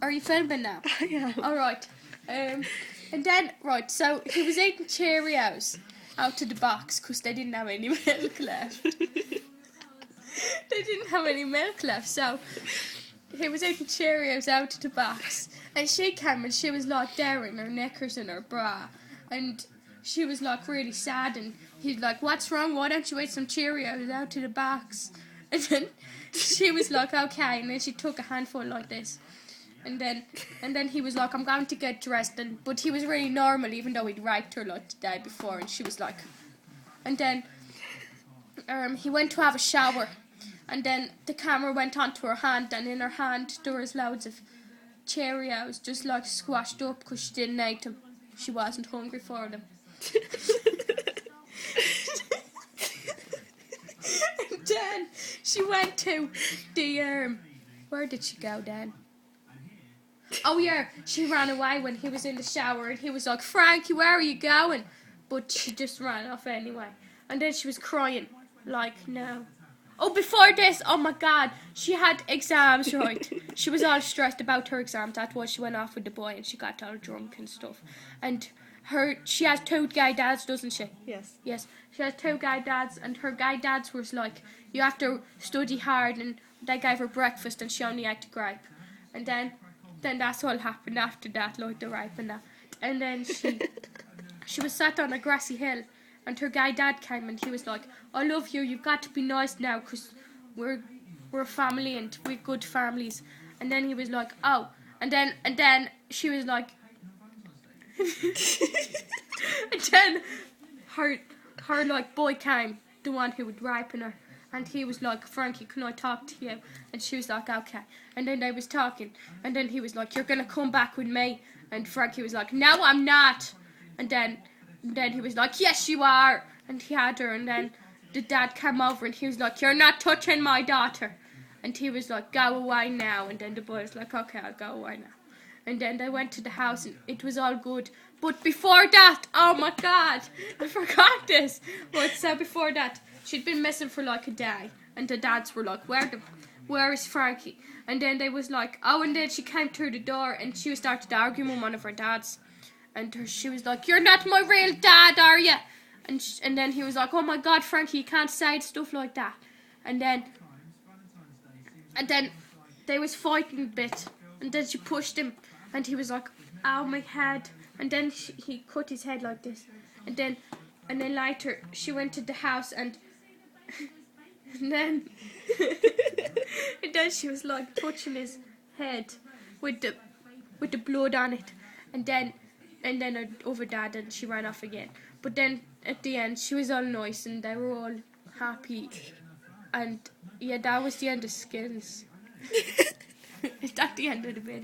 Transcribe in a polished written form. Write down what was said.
Are you filming now? Yeah. Alright. And then, right, so he was eating Cheerios out of the box because they didn't have any milk left. They didn't have any milk left, so he was eating Cheerios out of the box. And she came and she was like there in her knickers and her bra. And she was like really sad, and he's like, "What's wrong? Why don't you eat some Cheerios out of the box?" And then she was like, "Okay," and then she took a handful like this. And then he was like, "I'm going to get dressed," but he was really normal, even though he'd raped her like the day before, and she was like, and then he went to have a shower, and then the camera went onto her hand, and in her hand there was loads of Cheerios just like squashed up because she didn't eat them. She wasn't hungry for them. And then she went to the where did she go then? Oh yeah, she ran away when he was in the shower, and he was like, "Frankie, where are you going?" But she just ran off anyway. And then she was crying, like, no. Oh, before this, oh my God, she had exams, right? She was all stressed about her exams. That's why she went off with the boy, and she got all drunk and stuff. And she has 2 gay dads, doesn't she? Yes. Yes, she has 2 gay dads, and her gay dads was like, you have to study hard, and they gave her breakfast, and she only ate a grape. And then that's all happened after that, like the rape and that. And then she was sat on a grassy hill, and her gay dad came, and he was like, "I love you, you've got to be nice now, because we're a family, and we're good families." And then he was like, "Oh," and then she was like, and then her like boy came, the one who was raping her. And he was like, "Frankie, can I talk to you?" And she was like, "Okay." And then they was talking. And then he was like, "You're going to come back with me." And Frankie was like, "No, I'm not." And then he was like, "Yes, you are." And he had her. And then the dad came over, and he was like, "You're not touching my daughter." And he was like, "Go away now." And then the boy was like, "Okay, I'll go away now." And then they went to the house, and it was all good. But before that, oh my God, I forgot this. But so before that, she'd been missing for like a day, and the dads were like, where is Frankie? And then they was like, oh, and then she came through the door, and she started arguing with one of her dads, and she was like, "You're not my real dad, are you?" And then he was like, "Oh my God, Frankie, you can't say stuff like that." And then they was fighting a bit, and then she pushed him, and he was like, "Ow, my head." And then he cut his head like this, and then later she went to the house, and then she was like touching his head with the blood on it, and then over that, and she ran off again. But then at the end she was all nice, and they were all happy, and yeah, that was the end of Skins. Is that the end of the video?